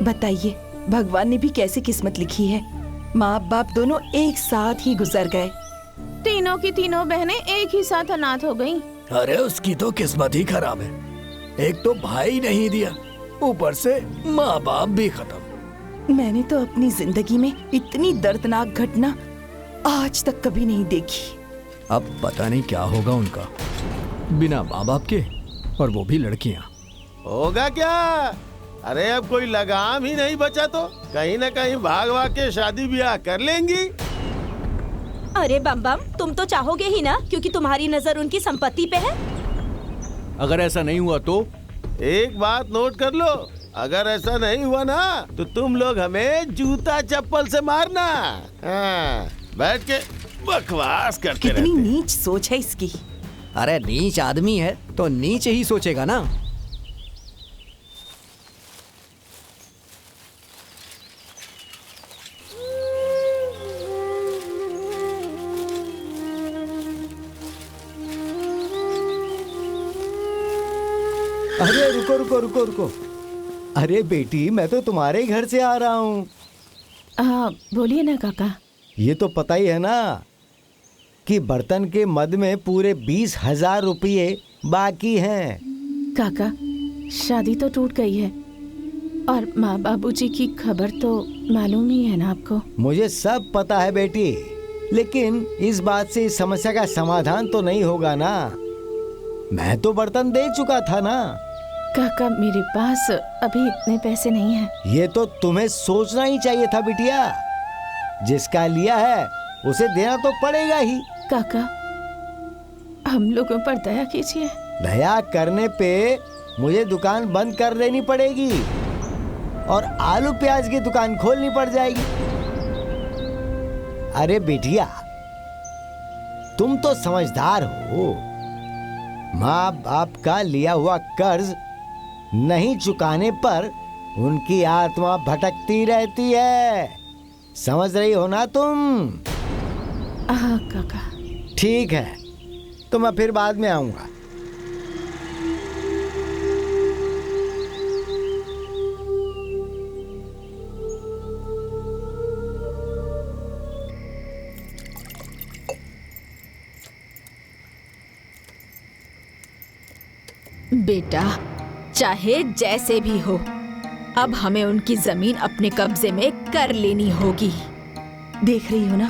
बताइए भगवान ने भी कैसी किस्मत लिखी है। माँ बाप दोनों एक साथ ही गुजर गए। तीनों की तीनों बहनें एक ही साथ अनाथ हो गईं। अरे उसकी तो किस्मत ही खराब है। एक तो भाई नहीं दिया, ऊपर से माँ बाप भी खत्म। मैंने तो अपनी जिंदगी में इतनी दर्दनाक घटना आज तक कभी नहीं देखी। अब पता नहीं क्या होगा उनका, बिना माँ बाप के, और वो भी लड़कियाँ। होगा क्या? अरे अब कोई लगाम ही नहीं बचा तो कहीं न कहीं भाग भाग के शादी ब्याह कर लेंगी। अरे बम बम, तुम तो चाहोगे ही ना, क्योंकि तुम्हारी नजर उनकी संपत्ति पे है। अगर ऐसा नहीं हुआ तो? एक बात नोट कर लो, अगर ऐसा नहीं हुआ ना तो तुम लोग हमें जूता चप्पल से मारना। हाँ, बैठ के बकवास करते रहते। कितनी नीच सोच है इसकी। अरे नीच आदमी है तो नीच ही सोचेगा ना। अरे रुको रुको रुको रुको। अरे बेटी, मैं तो तुम्हारे घर से आ रहा हूँ। बोलिए ना काका। ये तो पता ही है ना कि बर्तन के मद में पूरे 20,000 रुपये बाकी हैं। काका, शादी तो टूट गई है और माँ बाबूजी की खबर तो मालूम ही है ना आपको। मुझे सब पता है बेटी, लेकिन इस बात से इस समस्या का समाधान तो नहीं होगा ना। मैं तो बर्तन दे चुका था ना। काका, मेरे पास अभी इतने पैसे नहीं हैं। ये तो तुम्हें सोचना ही चाहिए था बिटिया। जिसका लिया है उसे देना तो पड़ेगा ही। काका, हम लोगों पर दया कीजिए। दया करने पे मुझे दुकान बंद कर देनी पड़ेगी और आलू प्याज की दुकान खोलनी पड़ जाएगी। अरे बिटिया, तुम तो समझदार हो। माँ बाप का लिया हुआ कर्ज नहीं चुकाने पर उनकी आत्मा भटकती रहती है। समझ रही हो ना तुम? हाँ काका। ठीक है, तो मैं फिर बाद में आऊंगा। बेटा, चाहे जैसे भी हो, अब हमें उनकी जमीन अपने कब्जे में कर लेनी होगी। देख रही हो ना,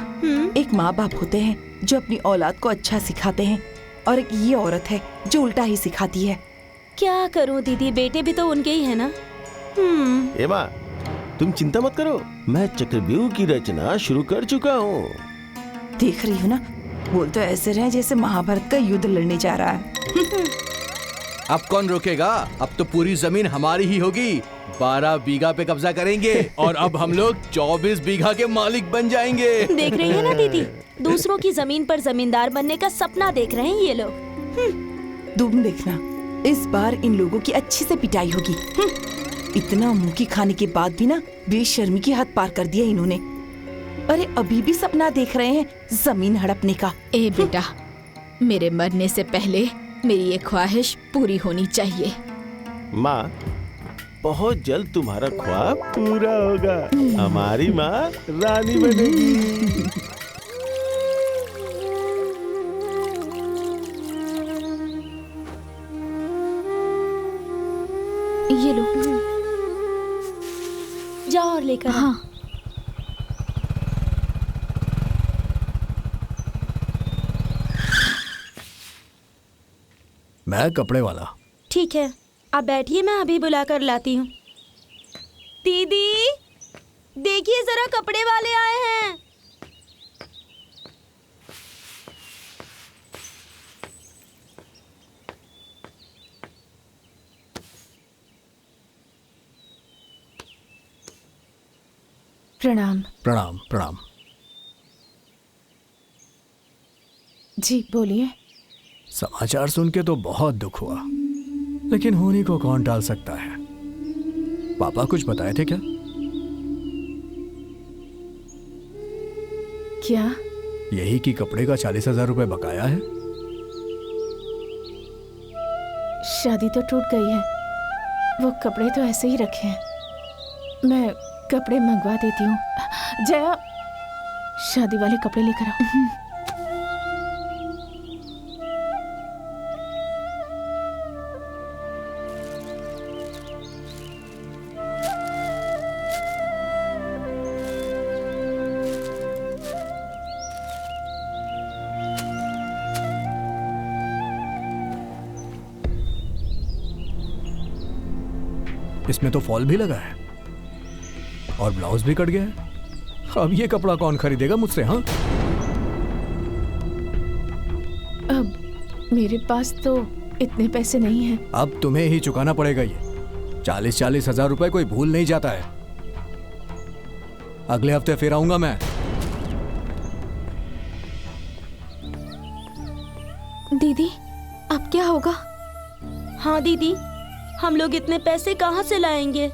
एक माँ बाप होते हैं जो अपनी औलाद को अच्छा सिखाते हैं और एक ये औरत है जो उल्टा ही सिखाती है। क्या करूं दीदी, बेटे भी तो उनके ही है ना। ए माँ, तुम चिंता मत करो, मैं चक्रव्यूह की रचना शुरू कर चुका हूँ। देख रही हो ना, बोल तो ऐसे रहे जैसे महाभारत का युद्ध लड़ने जा रहा है। अब कौन रोकेगा? अब तो पूरी जमीन हमारी ही होगी। 12 बीघा पे कब्जा करेंगे और अब हम लोग 24 बीघा के मालिक बन जाएंगे। देख रही है ना दीदी, दूसरों की जमीन पर जमींदार बनने का सपना देख रहे हैं ये लोग। तुम देखना, इस बार इन लोगों की अच्छी से पिटाई होगी। इतना मुंह की खाने के बाद भी ना बेशर्मी की हद पार कर दिया इन्होंने। अरे अभी भी सपना देख रहे हैं जमीन हड़पने का। ए बेटा, मेरे मरने से पहले मेरी ये ख्वाहिश पूरी होनी चाहिए। माँ, बहुत जल्द तुम्हारा ख्वाब पूरा होगा। हमारी माँ रानी बनेगी। ये लो, जाओ और लेकर। हाँ। मैं कपड़े वाला। ठीक है, आप बैठिए, मैं अभी बुला कर लाती हूँ। दीदी, देखिए जरा, कपड़े वाले आए हैं। प्रणाम। प्रणाम प्रणाम। जी बोलिए। समाचार सुन के तो बहुत दुख हुआ, लेकिन होने को कौन टाल सकता है। पापा कुछ बताए थे क्या? क्या? यही कि कपड़े का 40,000 रुपए बकाया है। शादी तो टूट गई है, वो कपड़े तो ऐसे ही रखे हैं। मैं कपड़े मंगवा देती हूँ। जया, शादी वाले कपड़े लेकर आओ। इसमें तो फॉल भी लगा है और ब्लाउज भी कट गया है। अब ये कपड़ा कौन खरीदेगा मुझसे? हाँ, अब मेरे पास तो इतने पैसे नहीं हैं। अब तुम्हें ही चुकाना पड़ेगा ये 40-40 हजार रुपए कोई भूल नहीं जाता है। अगले हफ्ते फिर आऊंगा मैं। दीदी, अब क्या होगा? हाँ दीदी, हम लोग इतने पैसे कहाँ से लाएंगे?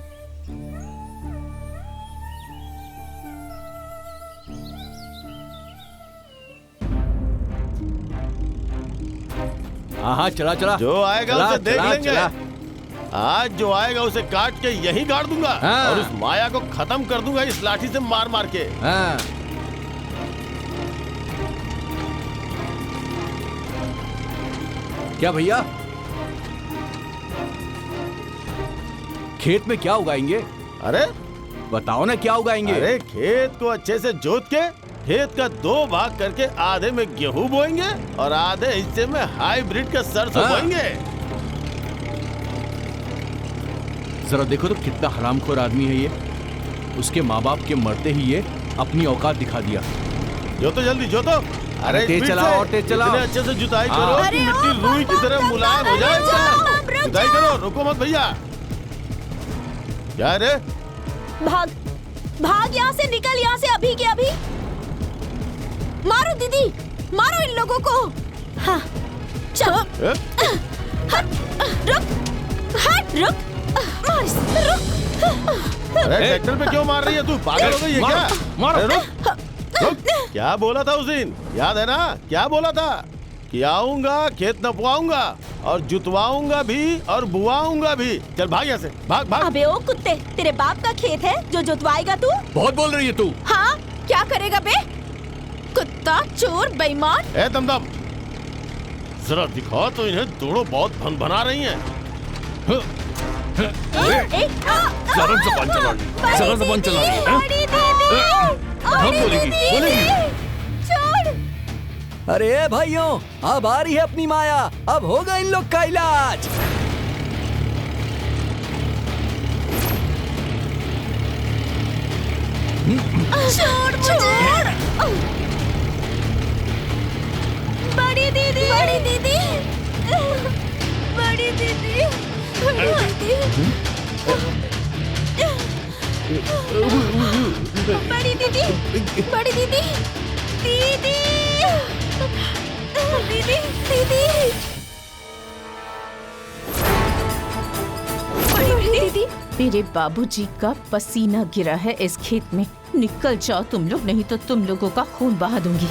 हाँ, चला चला। जो आएगा चला, उसे देख चला, लेंगे। चला। आज जो आएगा उसे काट के यहीं गाड़ दूंगा। हाँ। और उस माया को खत्म कर दूंगा इस लाठी से मार मार के। हाँ। क्या भैया, खेत में क्या उगाएंगे? अरे बताओ ना, क्या उगाएंगे? अरे खेत को अच्छे से जोत के खेत का 2 भाग करके आधे में गेहूं बोएंगे और आधे हिस्से में हाइब्रिड का सरसों हाँ। बोएंगे। जरा देखो तो कितना हरामखोर आदमी है ये। उसके माँ बाप के मरते ही ये अपनी औकात दिखा दिया। जोतो जल्दी जोतो। अरे तेज स्पीड चलाओ से, और तेज चलाओ। इतने अच्छे से जुताई हाँ। करो अरे कि मिट्टी ओ, रुई की तरह मुलायम हो जाए। जुताई करो, रुको मत भैया। क्या रे? भाग भाग, यहाँ से निकल, यहाँ से अभी के अभी। मारो दीदी, मारो इन लोगों को। हाँ, चलो। ए? रुक, हट, रुक, मार, रुक। अरे ट्रैक्टर पे क्यों मार रही है तू? पागल हो गई है क्या? मारो। अरे रुक, रुक। क्या बोला था उस दिन? याद है ना? क्या बोला था? कि आऊंगा, खेत नपवाऊंगा और जुतवाऊंगा भी और बुआऊंगा भी। चल भाग यहाँ से, भाग भाग। अबे ओ कुत्ते, तेरे बाप का खेत है जो जुतवाएगा तू? बहुत बोल रही है तू। हाँ, क्या करेगा बे? कुत्ता, चोर, बेईमान। ए दमदम, जरा दिखा तो इन्हें। दोनों बहुत भन-भना रही हैं। जरा ज़बान चला रही है, जरा ज़बान चला रही है। बड़ी दीदी, हम बोलेगी, बोलेगी। छोड़। अरे भाइयों, अब आ रही है अपनी माया। अब होगा इन लोग का इलाज। छोड़, छोड़। बड़ी दीदी, बड़ी दीदी, बड़ी दीदी, बड़ी दीदी, बड़ी दीदी, बड़ी दीदी, दीदी, दीदी, दीदी, बड़ी दीदी। मेरे बाबूजी का पसीना गिरा है इस खेत में। निकल जाओ तुम लोग, नहीं तो तुम लोगों का खून बहा दूंगी।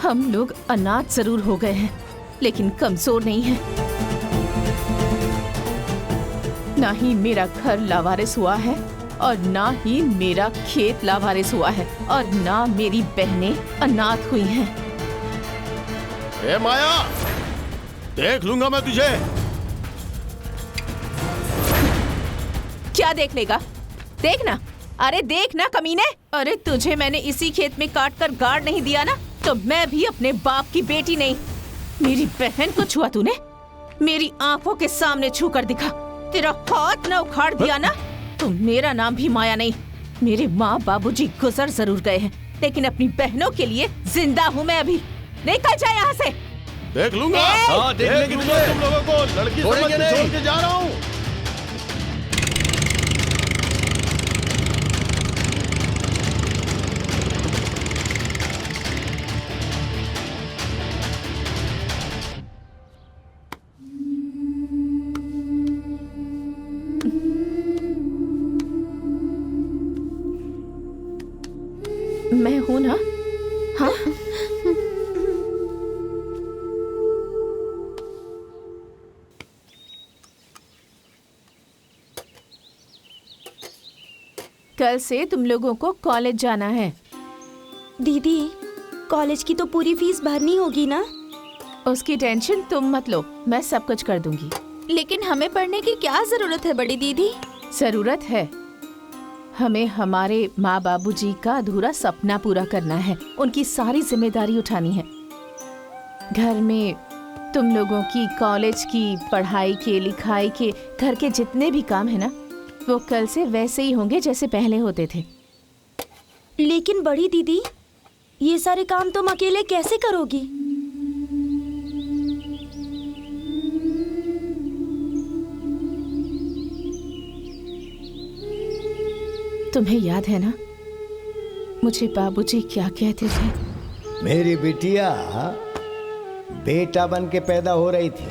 हम लोग अनाथ जरूर हो गए हैं, लेकिन कमजोर नहीं हैं। ना ही मेरा घर लावारिस हुआ है और ना ही मेरा खेत लावारिस हुआ है और ना मेरी बहनें अनाथ हुई हैं। ए माया, देख लूंगा मैं तुझे। क्या देख लेगा? देखना, अरे देखना कमीने। अरे तुझे मैंने इसी खेत में काट कर गाड़ नहीं दिया ना, तो मैं भी अपने बाप की बेटी नहीं। मेरी बहन को छुआ तूने, मेरी आंखों के सामने छू कर दिखा। तेरा हाथ न उखाड़ दिया ना, तो मेरा नाम भी माया नहीं। मेरे माँ बाबूजी गुजर जरूर गए हैं, लेकिन अपनी बहनों के लिए जिंदा हूँ मैं अभी। निकल जा यहाँ से। देख लूंगा। हाँ, देख लेंगे लूंगा तुझे। तुम लोगों को। लड़की समझ छोड़ेंगे के नहीं। छोड़ के जा रहा हूँ। मैं हूँ ना? हाँ, कल से तुम लोगों को कॉलेज जाना है। दीदी, कॉलेज की तो पूरी फीस भरनी होगी ना? उसकी टेंशन तुम मत लो, मैं सब कुछ कर दूंगी। लेकिन हमें पढ़ने की क्या जरूरत है बड़ी दीदी? जरूरत है, हमें हमारे माँ बाबूजी का अधूरा सपना पूरा करना है। उनकी सारी जिम्मेदारी उठानी है। घर में तुम लोगों की कॉलेज की पढ़ाई के, लिखाई के, घर के जितने भी काम है ना, वो कल से वैसे ही होंगे जैसे पहले होते थे। लेकिन बड़ी दीदी, ये सारे काम तुम अकेले कैसे करोगी? तुम्हें याद है ना मुझे बाबूजी क्या कहते थे? मेरी बिटिया बेटा बन के पैदा हो रही थी,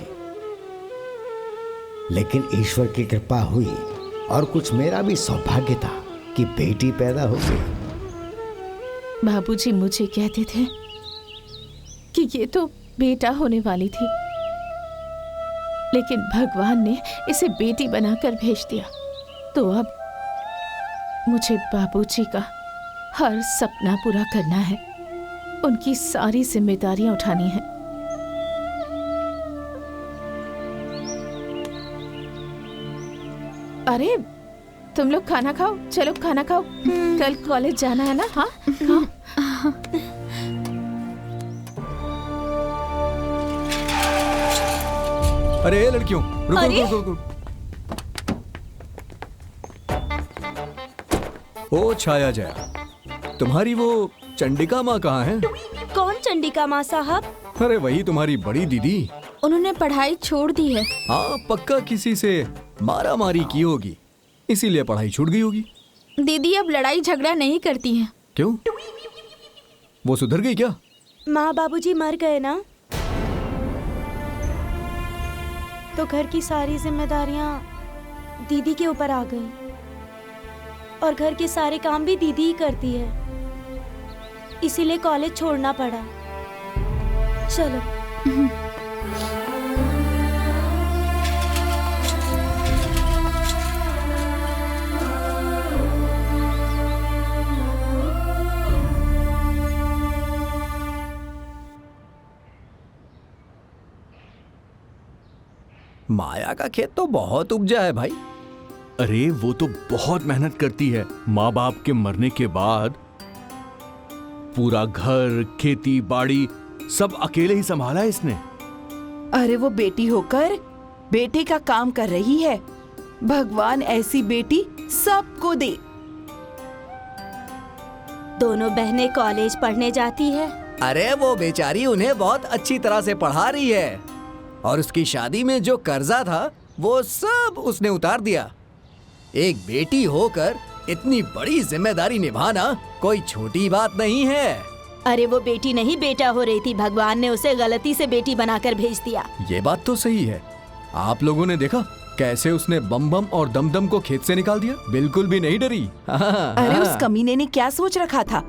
लेकिन ईश्वर की कृपा हुई और कुछ मेरा भी सौभाग्य था कि बेटी पैदा हो गई। बाबूजी मुझे कहते थे कि ये तो बेटा होने वाली थी, लेकिन भगवान ने इसे बेटी बनाकर भेज दिया। तो अब मुझे बाबूजी का हर सपना पूरा करना है, उनकी सारी जिम्मेदारियां उठानी है। अरे तुम लोग खाना खाओ, चलो खाना खाओ, कल कॉलेज जाना है ना? हाँ खाओ। अरे लड़कियों, रुको रुको रुको। ओ छाया जया, तुम्हारी वो चंडिका माँ कहाँ है? कौन चंडिका माँ साहब? अरे वही तुम्हारी बड़ी दीदी। उन्होंने पढ़ाई छोड़ दी है। हाँ, पक्का किसी से मारा मारी की होगी, इसीलिए पढ़ाई छूट गई होगी। दीदी अब लड़ाई झगड़ा नहीं करती हैं। क्यों? वो सुधर गई क्या? माँ बाबूजी मर गए ना, तो घर की सारी जिम्मेदारियाँ दीदी के ऊपर आ गई और घर के सारे काम भी दीदी ही करती है, इसीलिए कॉलेज छोड़ना पड़ा। चलो। माया का खेत तो बहुत उपजा है भाई। अरे वो तो बहुत मेहनत करती है। माँ बाप के मरने के बाद पूरा घर, खेती बाड़ी सब अकेले ही संभाला है इसने। अरे वो बेटी होकर बेटे का काम कर रही है। भगवान ऐसी बेटी सबको दे। दोनों बहनें कॉलेज पढ़ने जाती है। अरे वो बेचारी उन्हें बहुत अच्छी तरह से पढ़ा रही है और उसकी शादी में जो कर्जा था वो सब उसने उतार दिया। एक बेटी होकर इतनी बड़ी जिम्मेदारी निभाना कोई छोटी बात नहीं है। अरे वो बेटी नहीं बेटा हो रही थी, भगवान ने उसे गलती से बेटी बनाकर भेज दिया। ये बात तो सही है। आप लोगों ने देखा कैसे उसने बम बम और दम दम को खेत से निकाल दिया, बिल्कुल भी नहीं डरी। अरे उस कमीने ने क्या सोच रखा था?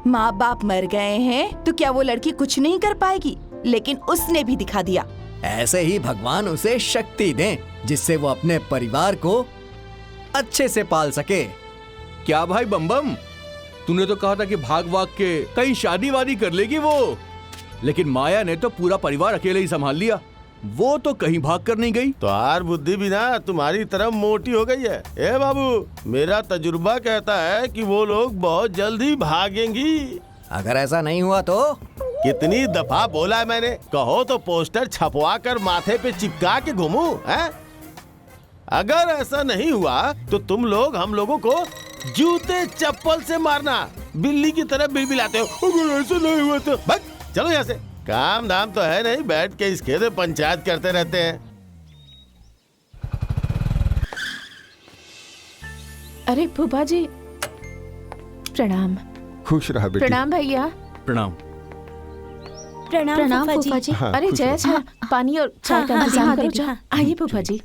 माँ बाप मर गए हैं तो क्या वो लड़की कुछ नहीं कर पाएगी? लेकिन उसने भी दिखा दिया। ऐसे ही भगवान उसे शक्ति दें जिससे वो अपने परिवार को अच्छे से पाल सके। क्या भाई बम बम, तूने तो कहा था कि भाग भाग के कहीं शादी वादी कर लेगी वो, लेकिन माया ने तो पूरा परिवार अकेले ही संभाल लिया। वो तो कहीं भाग कर नहीं गई। तो यार बुद्धि भी ना तुम्हारी तरफ मोटी हो गई है। ए बाबू, मेरा तजुर्बा कहता है कि वो लोग बहुत जल्द ही भागेंगी। अगर ऐसा नहीं हुआ तो? कितनी दफा बोला है मैंने, कहो तो पोस्टर छपवा कर माथे पे चिपका के घूमूं, हैं? अगर ऐसा नहीं हुआ तो तुम लोग हम लोगों को जूते चप्पल से मारना, बिल्ली की तरह बिलबिलाते हो। अगर ऐसा नहीं हुआ तो भाग, चलो यहाँ से। काम धाम तो है नहीं, बैठ के इस खेत में पंचायत करते रहते हैं। अरे फूफा जी, प्रणाम। खुश रहा बेटी। प्रणाम भैया। प्रणाम। प्रणाम फूफा जी। हाँ, अरे खुश जय रहो। छा, पानी और चाय का इंतजाम करो। जाओ। आइए फूफा जी।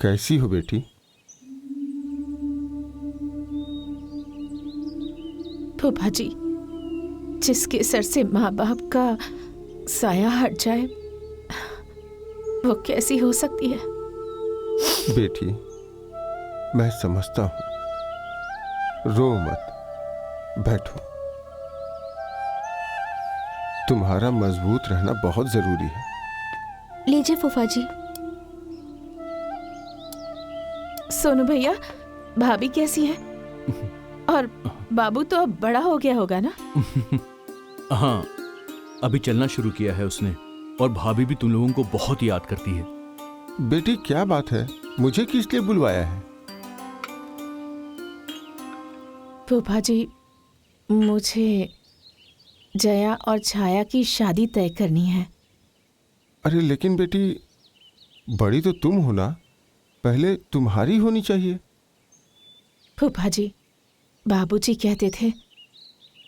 कैसी हो बेटी? फूफा जी, जिसके सर से माँ बाप का साया हट जाए वो कैसी हो सकती है? बेटी, मैं समझता हूं। रो मत, बैठो। तुम्हारा मजबूत रहना बहुत जरूरी है। लीजिए फूफा जी। सोनू भैया, भाभी कैसी है? और बाबू तो अब बड़ा हो गया होगा ना? हाँ, अभी चलना शुरू किया है उसने, और भाभी भी तुम लोगों को बहुत याद करती है। बेटी क्या बात है, मुझे किस लिए बुलवाया है? फूफा जी, मुझे जया और छाया की शादी तय करनी है। अरे लेकिन बेटी, बड़ी तो तुम हो ना, पहले तुम्हारी होनी चाहिए। फूफा जी, बाबूजी कहते थे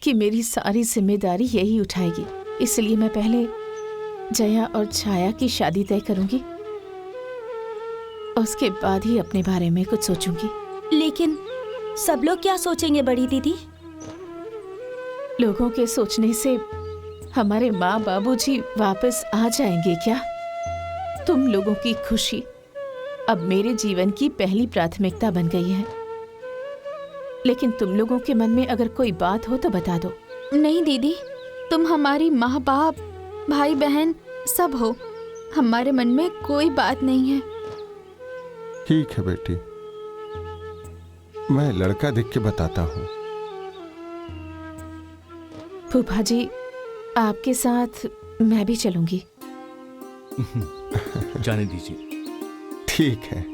कि मेरी सारी जिम्मेदारी यही उठाएगी, इसलिए मैं पहले जया और छाया की शादी तय करूंगी, उसके बाद ही अपने बारे में कुछ सोचूंगी। लेकिन सब लोग क्या सोचेंगे बड़ी दीदी? लोगों के सोचने से हमारे माँ बाबूजी वापस आ जाएंगे क्या? तुम लोगों की खुशी अब मेरे जीवन की पहली प्राथमिकता बन गई है, लेकिन तुम लोगों के मन में अगर कोई बात हो तो बता दो। नहीं दीदी, तुम हमारी माँ बाप भाई बहन सब हो, हमारे मन में कोई बात नहीं है। ठीक है बेटी, मैं लड़का देख के बताता हूँ। फूफा जी, आपके साथ मैं भी चलूंगी। जाने दीजिए। ठीक है।